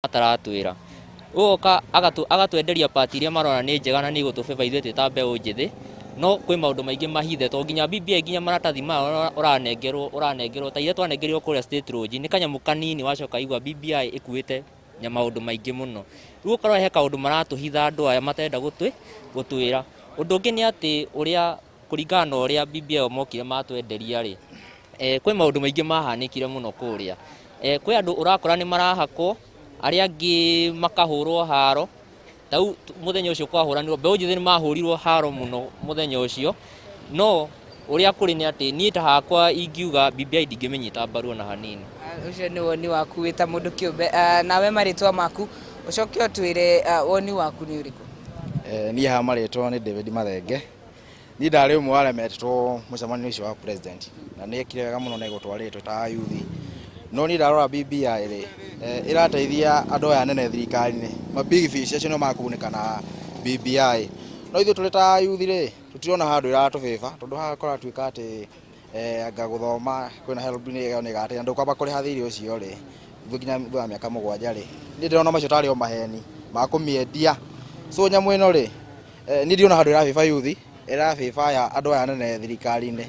ataratwira ugoka agatwenderia pati iria marona ni njega na ni gutubeba ithuĩ ta mbeũ njĩthĩ no kwĩ maũndũ maingĩ mahithe to nginya BBI nginya maratathi maya ũranengerwo ta iria twanengerirwo kũrĩa State Lodge nĩ kanyamũ kanini wacoka igua BBI ĩkuĩte maũndũ maingĩ mũno rĩu ũkorwo he kaũndũ maratũhitha andũ aya matenda gũtwĩra ũndũ ũngĩ nĩ atĩ ũrĩa kũringana na ũrĩa BBI mokire matwenderia rĩ kwĩ maũndũ maingĩ mahanĩkire mũno kũrĩa kwĩ andũ ũrakora nĩ marahakwo arĩa angĩ makahũrwo haro tau muthenya ucio kwahũranirwo mbeũ njĩthĩ nĩ mahũrirwo haro mũno muthenya ucio no ũrĩa kũrĩ nĩ atĩ niĩ ta hakwa ingiuga BBI ndingĩmenyita mbaru na hanini ucio nĩ woni waku wĩta mũndũ kĩũmbe nawe marĩtwa maku ũcoke ũtwĩre woni waku nĩ ũrĩkũ niĩ haha marĩtwa nĩ David Mathenge niĩ ndarĩ ũmwe wa arĩa metĩtwo mũcemanio ũcio wa president na nĩ ekire wega mũno na gũtwarĩtwo ta yuthi no niĩ ndarora BBI rĩ ĩrateithia andũ aya nene thirikari-inĩ ma big fish acio no makunĩka na BBI no ithuĩ tũrĩ ta yuthi rĩ tũtirona handũ ĩratũbĩba tondũ hakora tuĩka atĩ anga gũthoma kwĩna help nĩ ĩgatĩ andũ kwamba kũrĩha thirĩ ũcio rĩ ithuĩ nginya thutha wa mĩaka 7 rĩ niĩ ndĩrona macio tarĩ o maheni ma kũmĩendia so nyamũ ĩno rĩ niĩ ndiona handũ ĩrabĩba yuthi ĩrabĩba ya andũ aya nene thirikari-inĩ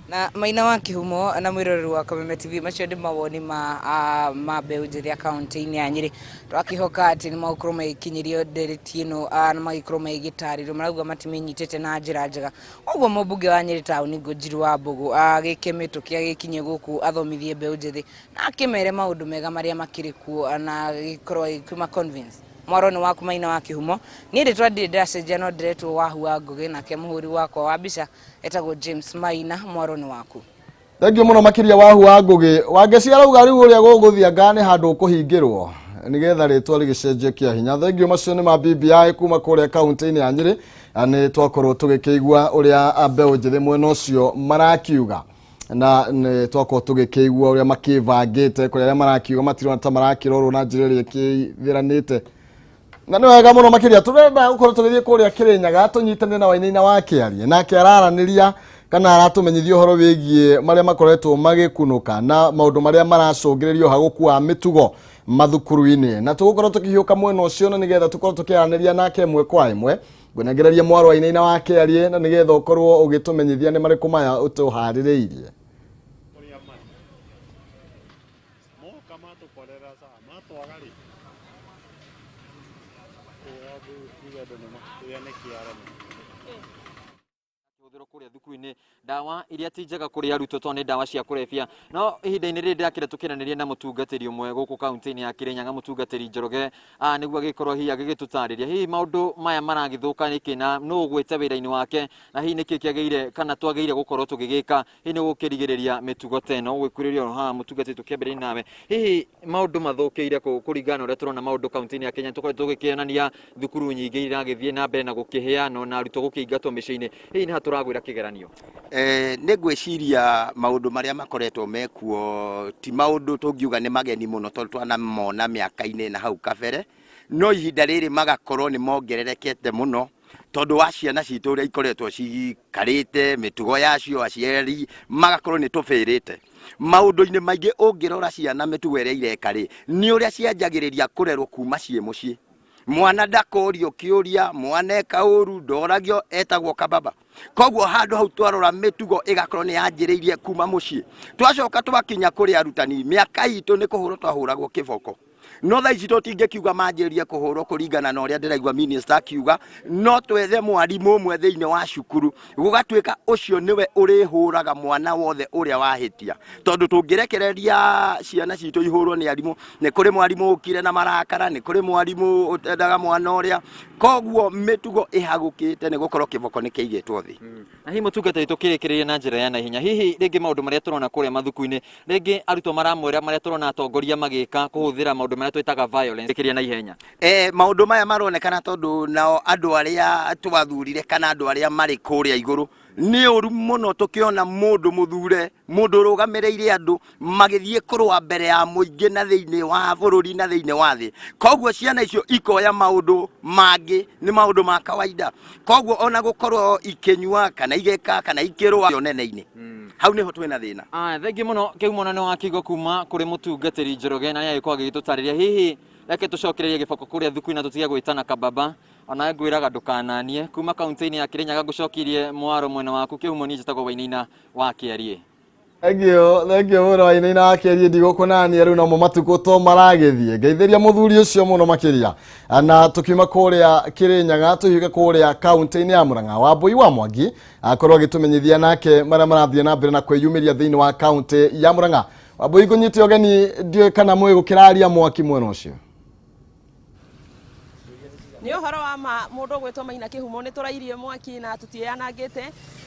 na Maina wa Kĩhumo na mwĩroreri wa Kameme TV macio nĩ mawoni ma mbeũ njĩthĩ akaunti-inĩ ya Nyĩrĩ twakihoka atĩ nĩ magũkorwo magĩkinyĩrio ndereti ĩno na magĩkorwo magĩgĩtarĩrio marauga matimenyitĩte na njĩra njega ũguo mũmbunge wa Nyĩrĩ taũni Ngũnjiru wa Mbũgũ agĩke mĩtũkĩ agĩkinye gũkũ athomithie mbeũ njĩthĩ na akĩmere maũndũ mega marĩa makĩrĩ kuo na gĩkorwo gĩkuma convince mwaroni waku Maina wa Kĩhumo niĩ ndĩtwa ndĩracenjia no ndĩretwo Wahu wa Ngũgĩ nake mũhũri wakwa wa mbica etagwo James Maina mwaroni waku thengio mũno makĩria Wahu wa Ngũgĩ wangeci arauga rĩu ũrĩa gũgũthia ngane handũ kũhingĩrwo nĩgetha rĩtwa rĩgĩcenjie kĩa hinya thengio macio nĩ ma BBI kuma kũrĩa kaunti-inĩ ya Nyĩrĩ nĩ twakorwo tũgĩkĩigua ũrĩa mbeũ njĩthĩ mwena ũcio marakiuga na nĩ twakorwo tũgĩkĩigua ũrĩa makĩbangĩte kũrĩa arĩa marakiuga matirona ta marakĩrorwo na njĩra ĩrĩa ĩkĩthiranĩte na nĩ wega mũno makĩria tũrenda gũkorwo tũgĩthiĩ kũrĩa Kĩrĩnyaga tũnyitanĩre na Wainaina wa Kĩarie nake araranĩria kana aratũmenyithia ũhoro wĩgiĩ marĩa makoretwo magĩkunũka na maũndũ marĩa maracũngĩrĩrio ha gũkua mĩtugo mathukuru-inĩ na tũgũkorwo tũkĩhiũka mwena ũcio na nĩgetha tũkorwo tũkĩaranĩria nake ĩmwe kwa ĩmwe ngwenengereria mwaro Wainaina wa Kĩarie na nĩgetha ũkorwo ũgĩtũmenyithia nĩ marĩkũ maya ũtũharĩrĩirie kuria thukuru-inĩ ndawa iria ti njega kũrĩ arutwo to nĩ ndawa cia kũrebia no ihinda-inĩ rĩrĩ ndakĩra tũkĩranĩria na mũtungatĩri ũmwe gũkũ kaunti-inĩ ya Kĩrĩnyaga mũtungatĩri Njoroge nĩguo agĩkorwo hihi agĩgĩtũtarĩria hihi maũndũ maya maragĩthũka nĩkĩ na nũ ũgwĩte wĩra-inĩ wake na hihi nĩkĩ kĩagĩrĩire kana twagĩrĩire gũkorwo tũgĩgĩka hihi nĩ gũkĩrigĩrĩria mĩtugo ta ĩno gwĩkũrĩria haha mũtungatĩri tũkĩambĩrĩria nawe hihi maũndũ mathũkĩire kũringana ũrĩa tũrona maũndũ kaunti-inĩ ya Kenya tũkoretwo tũgĩkĩonania thukuru nyingĩ iragĩthiĩ na mbere na gũkĩheana na arutwo gũkĩingatwo mĩciĩ-inĩ hihi nĩ hatũragwĩra kĩgeranio nĩ ngwĩciria maũndũ marĩa makoretwo mekuo ti maũndũ tũngiuga nĩ mageni mũno tondũ twanamona mĩaka-inĩ na hau kabere no ihinda rĩrĩ magakorwo nĩ mongererekete mũno tondũ wa ciana citũ ũrĩa ikoretwo cikarĩte mĩtugo yacio aciari magakorwo nĩ tũbĩrĩte maũndũ-inĩ maingĩ ũngĩrora ciana mĩtugo ĩrĩa ireka rĩ nĩ ũrĩa cianjagĩrĩria kũrerwo kuma ciĩ mũciĩ mwana ndakorio kĩũria mwana eka ũru ndoragio etagwo kababa koguo handũ hau twarora mĩtugo ĩgakorwo nĩ yanjĩrĩirie kuma mũciĩ twacoka twakinya kũrĩ arutani mĩaka itũ nĩ kũhũrwo twahũragwo kĩboko no thaa ici tũtingĩkiuga manjĩrĩrie kũhũrwo kũringana na ũrĩa ndĩraigua minister akiuga no twethe mwarimũ ũmwe thĩinĩ wa cukuru gũgatuĩka ũcio nĩwe ũrĩhũraga mwana wothe ũrĩa wahĩtia tondũ tũngĩrekereria ciana citũ ihũrwo nĩ arimũ nĩ kũrĩ mwarimũ ũkire na marakara nĩ kũrĩ mwarimũ ũtendaga mwana ũrĩa koguo mĩtugo ĩhagũkĩte nĩ gũkorwo kĩboko nĩ kĩigĩtwo thĩ na hihi mũtungatĩri tũkĩrĩkĩrĩria na njĩra ya naihenya hihi rĩngĩ maũndũ marĩa tũrona kũrĩa mathukuru-inĩ rĩngĩ arutwo maramwĩra marĩa tũrona atongoria magĩka kũhũthĩra maũndũ marĩa twĩtaga violence rĩkĩria na ihenya maũndũ maya maronekana tondũ nao andũ arĩa twathurire kana andũ arĩa marĩ kũrĩa igũrũ nĩ ũru mũno tũkĩona mũndũ mũthure mũndũ ũrũgamĩrĩire andũ magĩthiĩ kũrũa mbere ya mũingĩ na thĩinĩ wa bũrũri na thĩinĩ wa thĩ koguo ciana icio ikoya maũndũ mangĩ nĩ maũndũ ma kawaida koguo ona gũkorwo ikĩnyua kana igeka kana ikĩrũa nene-inĩ hau niho twina thina. Thengi muno kiu monano wa kigo kuma kuri mutungatiri Njoroge na yai kwa gitutariria hihi reke tucokererie giboko kuria thuku na tutige gwitana kababa ona ngwiraga ndukananie kuma kaunti-ini ya Kirinyaga ngucokirie mwaro mwena waku kihumo ni njitagwo Wainaina wa Kiarie. Thank you muno Wainaina wa Kiarie ndigukunania riu namo matuko to maragithie ngeithiria muthuri ucio muno makiria na tukiuma kuria Kirinyaga tuhiuke kuria kaunti-ini ya Murang'a Wambui wa Mwangi akorwo agitumenyithia nake maria marathie na mbere na kwiyumiria thiini wa kaunti ya Murang'a. Wambui kunyite ogeni ndiwe kana mwe gukiraria mwaki mwena ucio ni uhoro wa ma mundu gwitwo Maina Kihumo ni turairie mwaki na tutieanangite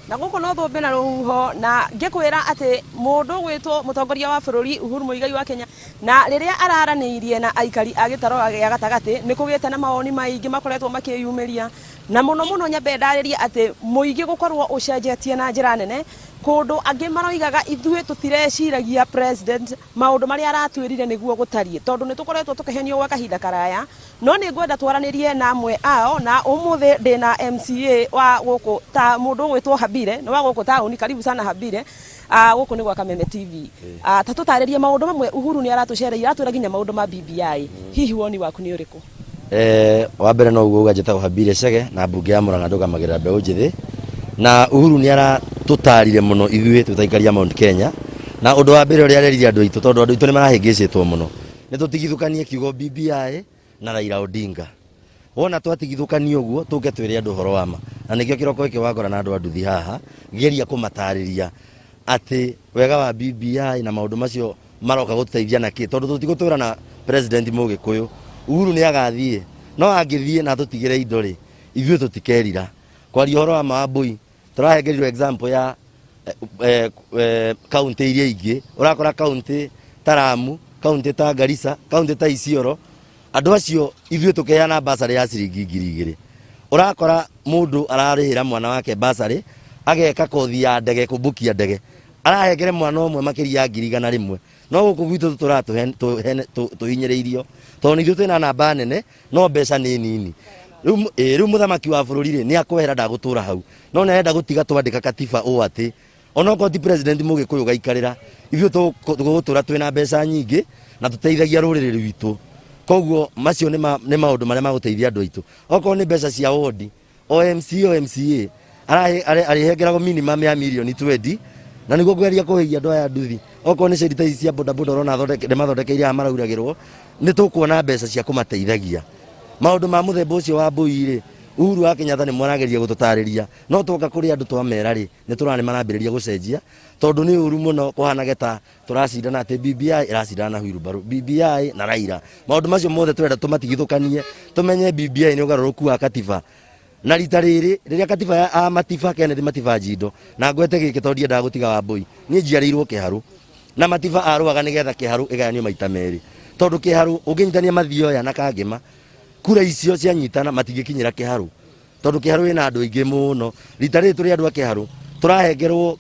na guku no thumbi na ruhuho na ngikwira ati mundu gwitwo mutongoria wa bururi Uhuru Muigai wa Kenya na riria araraniirie na aikari a gitaro ya gatagati ni kugite na maoni maingi makoretwo makiyumiria na muno nyambe ndaririe ati muigi gukorwo ucenjetie na njira nene kundu angi maroigaga ithuĩ tutireciragia president maundu maria aratwirire niguo gutarie tondu ni tukoretwo tukihenio gwa kahinda karaya no ni ngwenda twaranirie na amwe ao na umuthi ndina MCA wa guku ta mundu gwitwo Habire no wa guku tauni karibu sana Habire guku ni gwa Kameme TV ta tutaririe maundu mamwe Uhuru ni aratucereire atwira ginya maundu ma BBI hihi woni waku ni uriku wa mbere no uguo njetago Habire Chege na mbunge ya Murang'a ndugamagira mbeũ njithi na Uhuru ni aratũtarire muno ithuĩ tutaikaria Mount Kenya na undu wa mbere uria arerire andu aitu tondu andu aitu ni marahĩngĩcĩtwo muno ni tutigithukanie kiugo BBI na Raila Odinga wona twatigithukania uguo tuke twire andu horo wama na nikio kiroko iki wagora na andu anduthi haha geria kumatariria ati wega wa BBI na maundu macio maroka guteithia na ki tondu tutigutũra na president Mũgĩkũyũ Uhuru ni agathie no angithie na tutigire indo ri ithuĩ tutikerira kwaria horo wa Wambui turahengerirwo example ya kaunti iria ingi urakora kaunti Taramu kaunti ta Garissa kaunti ta Isiolo andu acio ithuĩ tukeana basari ya ciringi 2,000 urakora mundu ararihira mwana wake basari ageka kothi ya ndege kubukia ndege arahengere mwana umwe makiria ya 100,000 no guku gwitu tuhinyireirio tondu ithuĩ twina namba nene no mbeca ni nini riu muthamaki wa bururi ni akwera ndagutura hau no nenda gutiga twandika katiba o ati onoko ti president Mũgĩkũyũ gaikarira ithuĩ tugutura twina mbeca nyingi na tuteithagia ruriri rwitu koguo macio ni maundu maria maguteithia andu aitu oko ni mbeca cia wodi OMCA arihengeragwo minimum ya milioni 20 na niguo gweria kuheigia andu aya nduthi oko ni cerita cia boda boda rona mathondekeire marauragirwo ni tukuona mbeca cia kumateithagia maundu ma muthemba ucio wa Wambui ri Uhuru wa Kenyatta ni mwarageria gututariria no twoka kuri andu twamera ri ni turane marambiriria gucenjia tondu ni uru muno kuhanage ta turacindana ati BBI iracindana na Wilbaru BBI na Raila maundu macio mothe turenda tumatigithukanie tumenye BBI ni ugaruruku wa katiba na rita riri riria katiba ya Matiba Kennedy Matiba Njindo na ngwete giki tondu ndiendaga gutiga Wambui ni njiarirwo Kiharu na Matiba aruaga nigetha Kiharu igayanio maita meri tondu Kiharu unginyitania mathio ya na Kangema kura icio cianyitana matingikinyira Kiharu tondu Kiharu ina andu aingi muno rita ri turi andu a Kiharu turahengerwo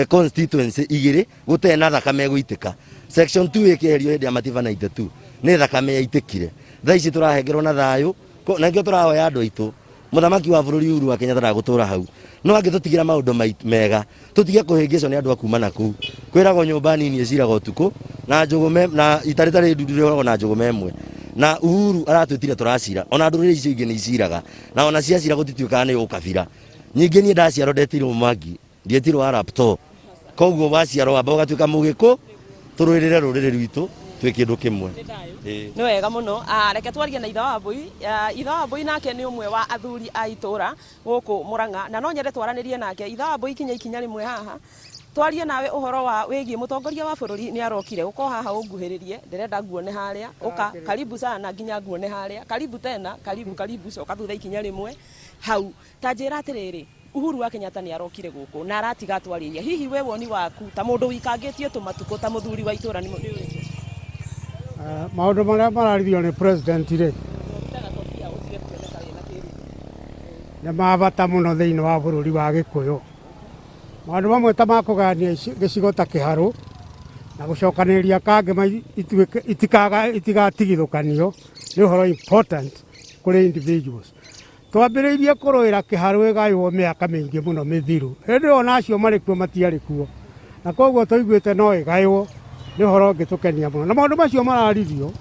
constituency igiri gutena thakame guitika section 2 ikiherio hindi ya Matiba 92 ni thakame yaitikire thaa ici turahengerwo na thayu na ngio turahoya andu aitu muthamaki wa bururi Uhuru wa Kenyatta ndagutura hau no angitutigira maundu mega tutige kuhingicwo ni andu akuma naku kwiragwo nyumba nini iciraga utuku na njugume na itaritari ndudure na njugume emwe na Uhuru aratwitire turacira ona ndurire icio ingi ni iciraga na ona ciacira gutituikaga ni ukabira nyingi ni ndaciaro ndetirwo Mwangi ndietirwo Arapto koguo waciaro wamba ugatuika Mũgĩkũ turwirire rurire rwitu twi kindu kimwe ni wega muno reke twarie na Itha Wambui nake ni umwe wa athuri a itura guku Murang'a na no nyende twaranirie nake Itha Wambui ikinya rimwe haha twarie nawe uhoro wa wigi mutongoria wa bururi ni arokire uko haha unguhiririe ndirenda nguone haria uka karibu sana nginya nguone haria karibu tena karibu coka thutha ikinya rimwe hau tanjira atiriri Uhuru wa Kenyatta ni arokire guku na aratiga twariria hihi we woni waku ta mundu wikangitie tumatuko ta muthuri wa itura ni maundu maria mararithio ni president ri ni mabata muno thiini wa bururi wa Gikuyu maundu mamwe ta makugania gicigo ta Kiharu na gucokaniria Kangema itigatigithukanio ni uhoro important kuri individuals twambiriirie kuruira Kiharu igaywo miaka mingi muno mithiru hindi ona acio mari kuo matiari kuo na koguo tuiguite no igaiwo ni horo ngitukenia muno na maundu macio mararirio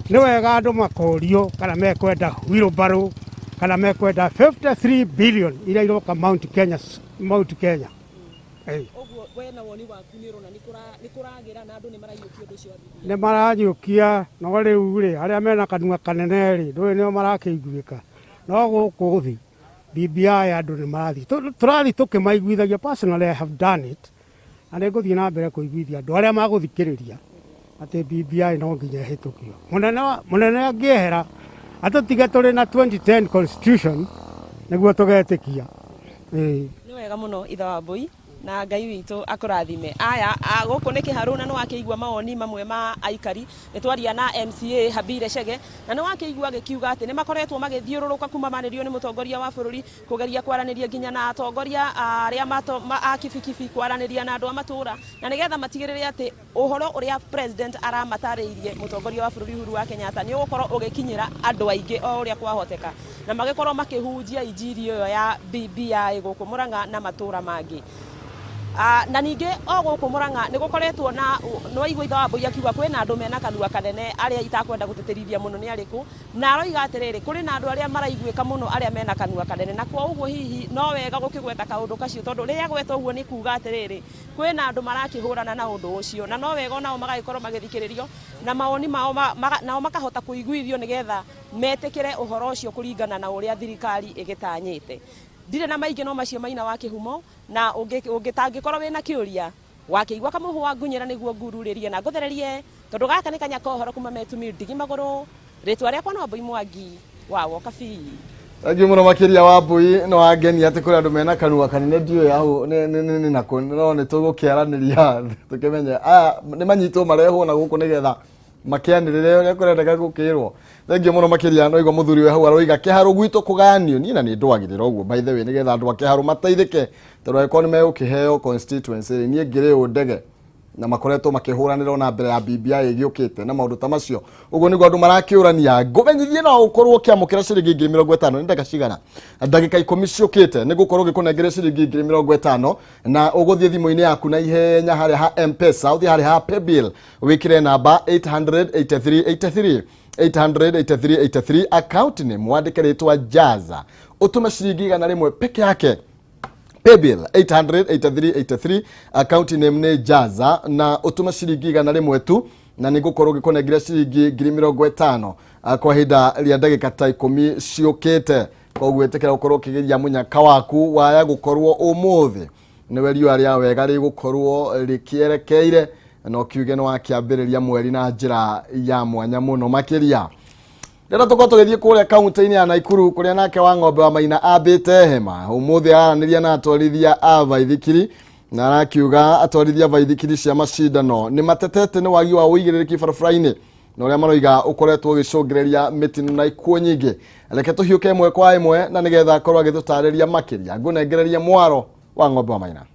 ni wega andu makorio kana mekwenda wheelbarrow kana mekwenda 53 billion ira iroka Mount Kenya. Oguo wena woni waku ni rona ni kuragira na andu ni marayukia undu cio ni maranyukia no riu ri aria mena kanua kanene ri ndui nio marakiiguika no guku thi BBI andu ni marathi turathi tukimaiguithagia. Personally I have done it and I nguthii na mbere kuiguithia andu aria maguthikiriria ati BBI no nginya hitukio munene angiehera atutige turi na 2010 constitution niguo tugetikia. Ni wega muno itha wa Mbui na Ngai witu akurathime. Aya guku ni kiharu na no wakiigua mawoni mamwe ma aikari ni twaria na MCA Habire Chege na no wakiigua gikiuga ati ni makoretwo magithiururuka kuma manirio ni mutongoria wa bururi kugeria kwaraniria nginya na atongoria aria a kibikibi kwaraniria na andu a matura na nigetha matigirire ati uhoro uria president aramatariirie mutongoria wa bururi Uhuru wa Kenyatta ni ugukorwo ugikinyira andu aingi o uria kwahoteka na magikorwo makihunjia injiri iyo ya BBI guku Murang'a na matura mangi. Na ningi o guku Murang'a ni gukoretwo na no igwa itha wa Mbui akiuga kwina andu mena kanua kanene aria itakwenda guteterithia muno ni ariku na aroiga atiriri kuri na andu aria maraiguika muno aria mena kanua kanene na kwa uguo hihi no wega gukigweta kaundu kacio tondu riria gweta uguo ni kuuga atiriri kwina andu marakihurana na undu ucio na no wega nao magagikorwo magithikiririo na maoni mao nao makahota kuiguithio nigetha metikire uhoro ucio kuringana na uria thirikari igitanyite. Ndire na maingi no macio maina wa kihumo na ungitangikorwo wina kiuria wakiigua kamuhu wa ngunyira niguo ngururirie na nguthererie tondu gaka ni kanya kohoro kuma metumi ndigi maguru ritwa riakwa no Mbui Mwangi wa Wokabi. Thangi muno makiria wa Mbui no ageni ati kuri andu mena kanua kanene ndio yahu ni nako no ni tugukiaraniria tukimenya ni manyitwo mareho na guku nigetha makianirire uria kurendeka gukirwo. Thengi muno makiria no igwa muthuri we hau aroiga kiharu gwitu kuganio ni na ni ndwagirira uguo by the way nigetha andu akiharu mateithike tondu eko ni megukiheo constituency ni ngire ndege na makoretwo makihuranira na mbere ya BBI igiukite na maundu ta macio uguo niguo andu marakiurania ngumenyithie no ukorwo kiamukira ciringi 50 ni ndaka cigana ndagika 10 ciukite ni gukorwo gikunengere ciringi 50 na uguthie thimu-ini yaku na ihenya hari ha M-Pesa uthie hari ha Paybill wikire namba 88383 88383 account name mwandike ritwa Jaza utume ciringi 100 peke yake. Paybill 88383 account name ni Jaza na utuma ciringi 100 tu na nigukorwo gikunengire ciringi 50 kwa hinda ria ndagika ta 10 ciukite koguo etekera gukorwo kigeria munyaka waku waya gukorwo umuthi ni werio aria wega ri gukorwo rikierekeire no kiuge no akiambiriria mweri na njira ya mwanya muno makiria. Ndera tuko tugithie kuria kaunti-ini ya Naikuru kuria nake wa Ng'ombe wa Maina abite hema umuthi araniria na atwarithia a baithikiri na arakiuga atwarithia baithikiri cia macindano ni matetete ni wagi wa uigiririki barabara-ini na uria maroiga ukoretwo gicungireria mitino na ikuo nyingi. Reke tuhiuke imwe kwa imwe na nigetha akorwo agitutariria makiria ngunengereria mwaro wa Ng'ombe wa Maina.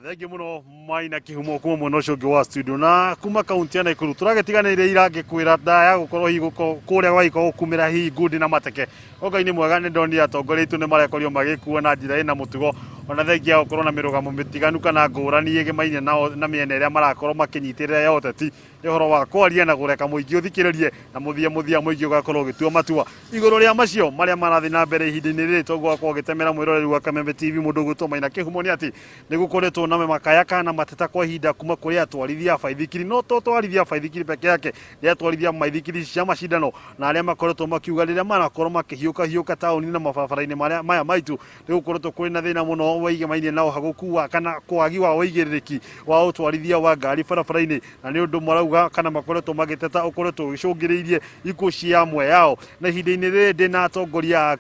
Thengi muno Maina kihumo kuma mwena ucio ungi wa studio na kuma kaunti ya Naikuru turagetiganire irangi kwira ndaya gukorwo hi kuria gwaiko gukumira hi ngundi na mateke oga-ini mwega ni ndoni atongoretu ni marekorio magikuwa na njira ina mutugo ona thengi ya gukorwo na mirugamo mitiganu kana ngurani igimaine na miena iria marakorwo makinyitirira ya uteti ni horo wa kwaria na gureka muingi uthikiririe na muthia muingi ugakorwo gitua matua iguru ria macio maria marathi na mbere ihinda-ini riri togwa kwa gitemera mwiroreri wa Kameme TV mundu gwitwo Maina kihumo ni ati ni gukoretwo na makaya kana mateta kwa ihinda kuma kuri atwarithia baithikiri no to twarithia baithikiri peke yake ni atwarithia maithikiri cia macindano na aria makoretwo makiuga riria marakorwo makihiuka tauni na mababara-ini maya maitu ni gukoretwo kuri na thina muno wa igemaine nao hagukuwa kana kwagi wa uigiririki wa utwarithia wa ngari barabara-ini na ni undu marauga kana makoretwo magiteta ukoretwo gicungiriirie ikuo cia amwe yao na ihinda-ini riri ndina atongoria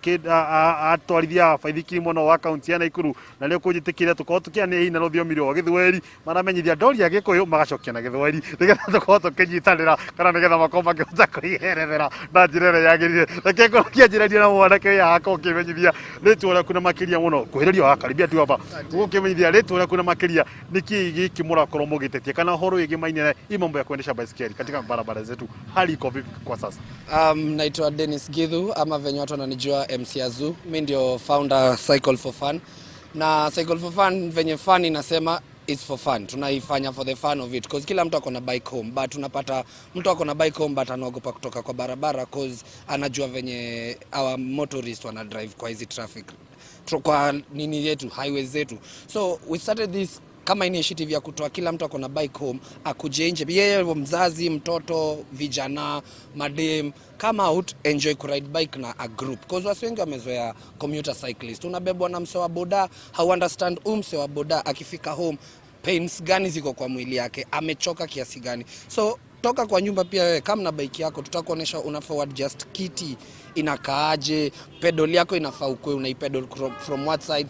atwarithia baithikiri muno wa kaunti ya Naikuru na ni kunjitikire tukorwo tukiania hina ruthiomi rwa Githweri maramenyithia ndoria Gikuyu magacokia na Githweri nigetha tukorwo tukinyitanira kana nigetha makorwo makihota kuiherethera na njira ĩrĩa yagĩrĩire reke ngorwo kĩanjĩrĩria na mwanake ũyũ akorwo ũkĩmenyithia rĩtwa rĩaku na makĩria mũno kuhĩrĩria wa karibia tu hapa ũkĩmenyithia rĩtwa rĩaku na makĩria niki giki mũrakorwo mũgĩtetia kana horo ĩgĩmaine mambo ya kuendesha baiskeli katika barabara zetu hali iko vipi kwa sasa? Naitwa Dennis Githu ama venye watu wananijua MC Azu. Mimi ndio founder Cycle for Fun Na cycle for fun venye fun inasema it's for fun. Tunaifanya for the fun of it because kila mtu akona bike home, but tunapata mtu akona bike home but anaogopa kutoka kwa barabara cause anajua venye our motorists wana drive kwa hizi traffic kwa nini yetu highways zetu. So we started this kama initiative ya kutoa kila mtu akona bike home akuje nje, yeye mzazi, mtoto, vijana, madem, come out enjoy ku ride bike na a group because watu wengi wamezoea commuter cyclist. Unabebwa na msewa boda, how understand msewa boda akifika home pains gani ziko kwa mwili yake, amechoka kiasi gani. So toka kwa nyumba pia wewe kama na bike yako tutakuonesha una forward just kiti inakaaje, pedal yako inafaa ukwe unaipedal from what side,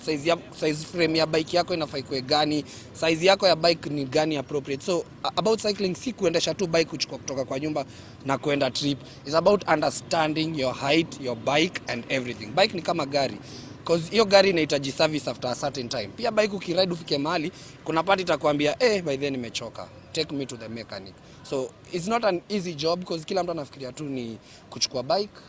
size frame ya bike yako inafaa ikwe gani, size yako ya bike ni gani appropriate. So about cycling si kuendesha tu bike kuchukua kutoka kwa nyumba na kuenda trip, it's about understanding your height, your bike and everything. Bike ni kama gari because hiyo gari inahitaji service after a certain time. Pia bike ukiride ufike mahali kuna part itakwambia by then nimechoka, take me to the mechanic. So it's not an easy job because kila mtu anafikiria tu ni kuchukua bike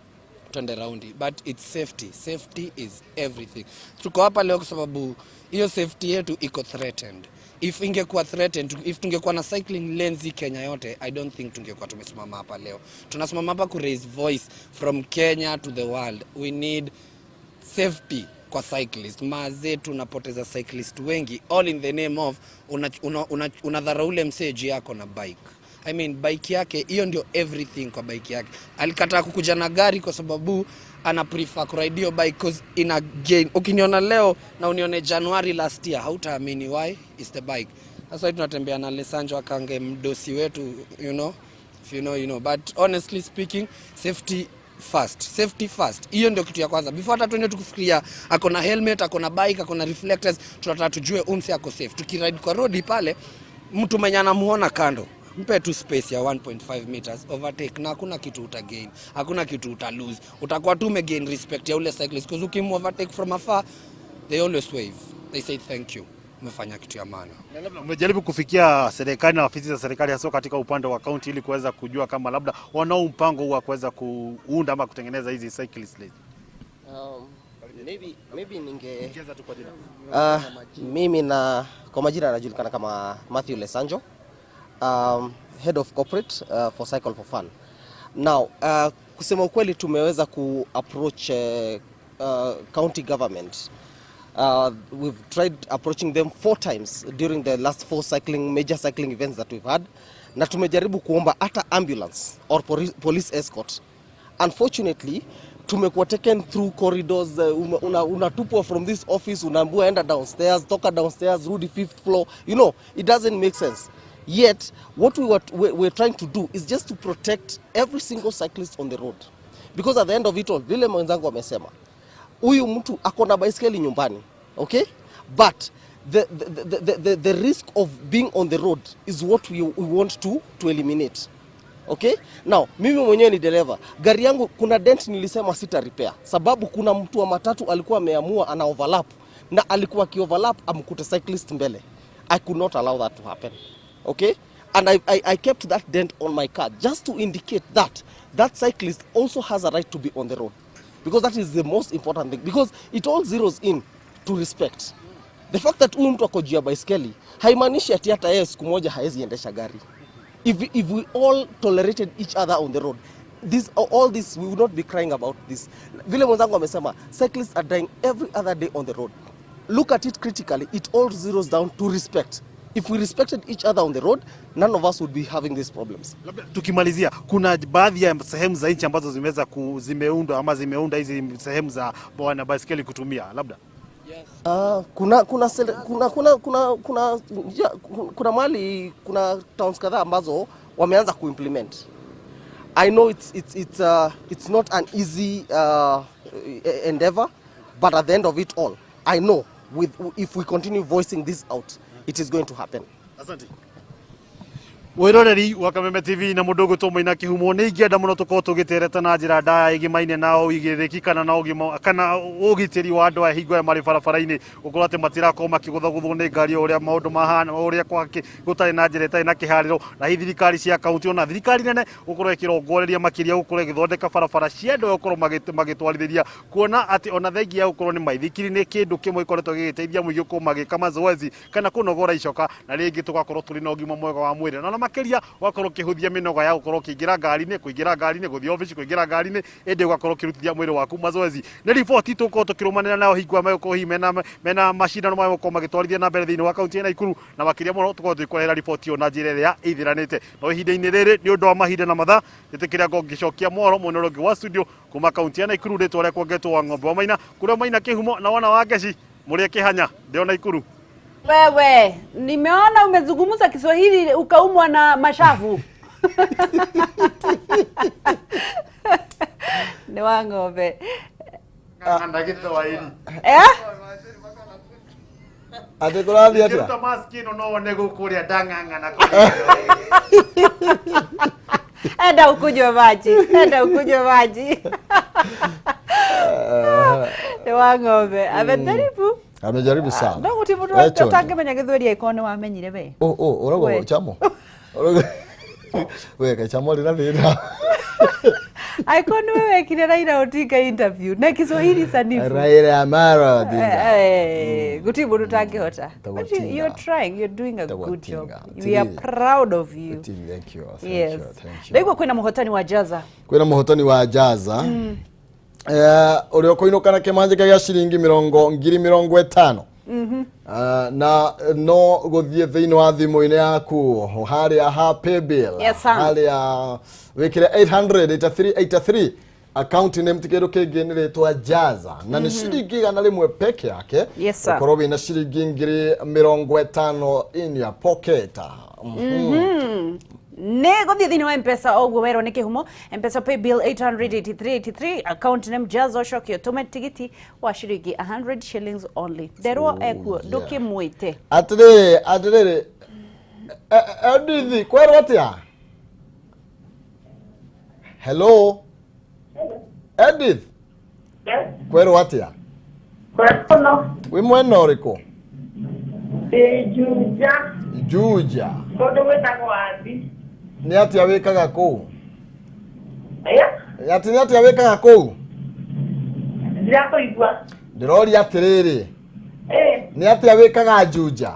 twende raundi, but it's safety. Safety is everything. Tuko hapa leo kwa sababu hiyo safety yetu iko threatened. If ingekuwa threatened, if tungekuwa na cycling lanes Kenya yote, I don't think tungekuwa tumesimama hapa leo. Tunasimama hapa ku raise voice from Kenya to the world. We need safety kwa cyclist. Maze tunapoteza cyclist wengi all in the name of unadharau ule mseji yako na bike. I mean bike yake hiyo ndio everything kwa bike yake. Alikataa kukuja na gari kwa sababu ana prefer ku ride hiyo bike because ina gain. Ukiniona leo na unione January last year hautaamini why, is the bike. That's why tunatembea na Lesanjo akange mdosi wetu, you know, if you know you know, but honestly speaking safety first. Hiyo ndio kitu ya kwanza. Before hata tuende tukufikiria akona helmet, akona bike, akona reflectors, tunataka tujue umse ako safe. Tukiride kwa road pale mtu mwenye anamuona kando, mpe tu space ya 1.5 meters, overtake na hakuna kitu utagain, hakuna kitu utalose. Utakuwa tu umegain respect ya ule cyclist because ukimu overtake from afar they always wave. They say thank you. Umefanya kitu ya maana. Na labda umejaribu kufikia serikali na ofisi za serikali hasa katika upande wa county ili kuweza kujua kama labda wanao mpango wa kuweza kuunda ama kutengeneza hizi cyclist lanes? Maybe mimi na kwa majina anajulikana kama Matthew Lesanjo, head of corporate for Cycle for Fun. Now kusema ukweli tumeweza ku approach county government. We've tried approaching them 4 times during the last 4 major cycling events that we've had. Na tumejaribu kuomba hata ambulance or police escort. Unfortunately, tumekuwa taken through corridors, unatupwa from this office, unaambiwa enda downstairs, toka downstairs, rudi 5th floor. You know, it doesn't make sense. Yet, what we're trying to do is just to protect every single cyclist on the road. Because at the end of it all, vile mwenzangu amesema, huyu mtu akona baiskeli nyumbani, okay? But the risk of being on the road is what we want to eliminate. Okay? Now, mimi mwenyewe ni dereva. Gari yangu kuna dent nilisema sita repair. Sababu kuna mtu wa matatu alikuwa ameamua ana overlap na alikuwa ki overlap amkute cyclist mbele. I could not allow that to happen. Okay? And I kept that dent on my car just to indicate that cyclist also has a right to be on the road. Because that is the most important thing. Because it all zeroes in to respect. The fact that mtu ako juu ya baiskeli haimaanishi ati hata yeye siku moja haezi endesha gari. If we all tolerated each other on the road, all this we would not be crying about this. Vile mwenzangu amesema, cyclists are dying every other day on the road. Look at it critically, it all zeroes down to respect. If we respected each other on the road, none of us would be having these problems. Tukimalizia, kuna baadhi ya sehemu za nchi ambazo zimeunda hizi sehemu za wana baiskeli kutumia labda? Yes. Kuna mali, kuna towns kadhaa ambazo wameanza kuimplement. I know it's not an easy endeavor, but at the end of it all, I know if we continue voicing this out, it is going to happen. Asante. Wiroreri wa Kameme TV na mundu gutumaina kihumo ni ingienda muno tukorwo tugitereta na njira ndaya igimaine na uigiriki kana na ugima kana ugitiri wa andu hingo ya mari barabara-ini ukorwo ati matirakorwo makiguthaguthwo ni ngari uria maundu mahana uria kwake gutari na njira itari na kihariro na hi thirikari cia kaunti ona thirikari nene ukorwo ikirongoreria makiria ukorwo igithondeka barabara cia andu ukorwo magitwarithiria kuona ati ona thengia ukorwo ni maithikiri ni kindu kimwe ikoretwo gigiteithia muigi ukorwo magika mazoezi kana kunogora icoka na ringi tugakorwo turi na ugima mwega wa mwiri na makiria wakorwo kihuthia minoga ya gukorwo kiingira ngari-ini guthii office kuingira ngari-ini ende ugakorwo kirutithia mwiri waku mazoezi ni riboti tukorwo tukirumanira nao hingwa magukorwo hi mena macindano ma gukorwo magitwarithia na mbere thiini wa kaunti ya Nakuru na makiria muno tukorwo tukwehera riboti ona njira iria ithiranite no ihinda-ini riri ni undu wa mahinda na mathaa nitikiria ngicokia moro mwena ungi wa studio kuma kaunti ya Nakuru ritwa ria kwengetwo wa Ng'ombe wa Maina kuria Maina Kihumo na wana wa Ngeci murie kihanya ndio Nakuru. Wewe, nimeona umezungumza Kiswahili ukaumwa na mashavu. Ni wa Ng'ombe. Ndagito wa hili. Ate kurathi atia? Kiruta maskino no one gukuria ndang'ang'ana. Enda ukunywe maji. Ni wa Ng'ombe. Amejaribu. Amejaribu sana. Ndio mutimu tutangemenya Githweri ikono wamenyire we. Urago chamo. We ka chamo lina thina. Ikono wewe kile Raila Odinga interview na Kiswahili sanifu. Raila Amaro Odinga. Gutimu tutangehota. You're trying, you're doing a good job. We are proud of you. Thank you. Yes. Ndego kwina muhotani wa Jaza. Kwina muhotani wa Jaza. Urio koinukana kimanjika gya shilingi 50,000 na no guthie thiini wa thimu-ini yaku hari ha pay bill hari wikire 800 account name tikiru kingi ni ritwa Jaza na ni shilingi gana rimwe peke yake ukorwo wina shilingi 50,000 in your pocket. Nego thini wa M-Pesa ogwo wero ni Kihumo M-Pesa pay bill 883 account name Jaza Shokio tume tigiti wa shilingi 100 shillings only derwo ekuo nduki mwite atire Edith kwero atia hello Edith kwero atia kwero we mwena uriko Juja kodo wetagwo wathi ni atia wikaga kuu ati ni atia wikaga kuu ndirakuigua ndirori atiriri ni atia wikaga Juja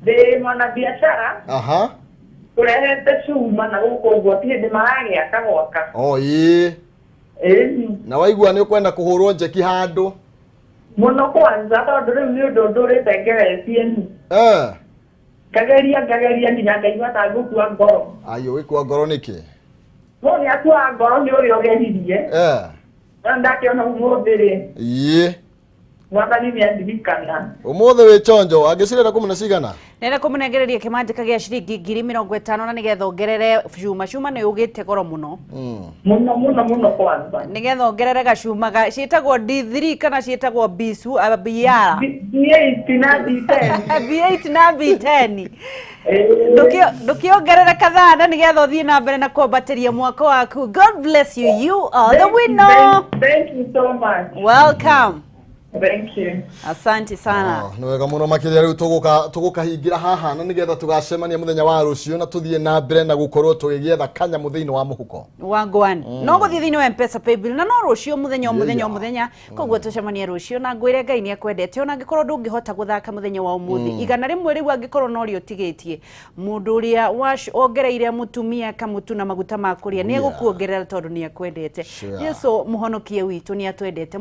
ndi mwana biashara urehete cuma na guko uguo tindi maragia kagwaka na waigua ni ukwenda kuhurwo njeki handu muno kwanza tondu riu ni undu ndurite ngeretie ngageria nginya ngaigua ta ngukua ngoro ayo wikua ngoro niki no ni akua ngoro ni urio geririe ndakiona umuthi mwathani ni andirikana umuthi wi chonjo angicirira kumuna cigana nene kumunegereria kimanjika gia shilingi 50,000 na nigetha ongerere cuma ni ugite goro muno muno kwanza nigetha ongerere gacuma ciitagwo D3 kana ciitagwo bisu BR B8 na B10 B8 na B10 ndukiongerere kathana nigetha uthie na mbere na kuambateria mwako waku. God bless you, you are the winner. Thank you so much. Welcome. Thank you. Asante sana. Ni wega muno makiria riu tugukahingira haha na nigetha tugacemania muthenya wa rucio na tuthie na mbere na gukorwo tugigietha kanya muthini wa muhuko wangwan no guthie thini wa M-Pesa pay bill na no rucio muthenya koguo tucemania rucio na ngwire Ngai ni akwendete ona ngikorwo ndungihota guthaka muthenya wa umuthi igana rimwe riu angikorwo no rio tigitie mundu uria ongereire mutumia kamutu na maguta ma kuria ni egukuongerera tondu ni akwendete Yesu muhonokie witu ni atwendete.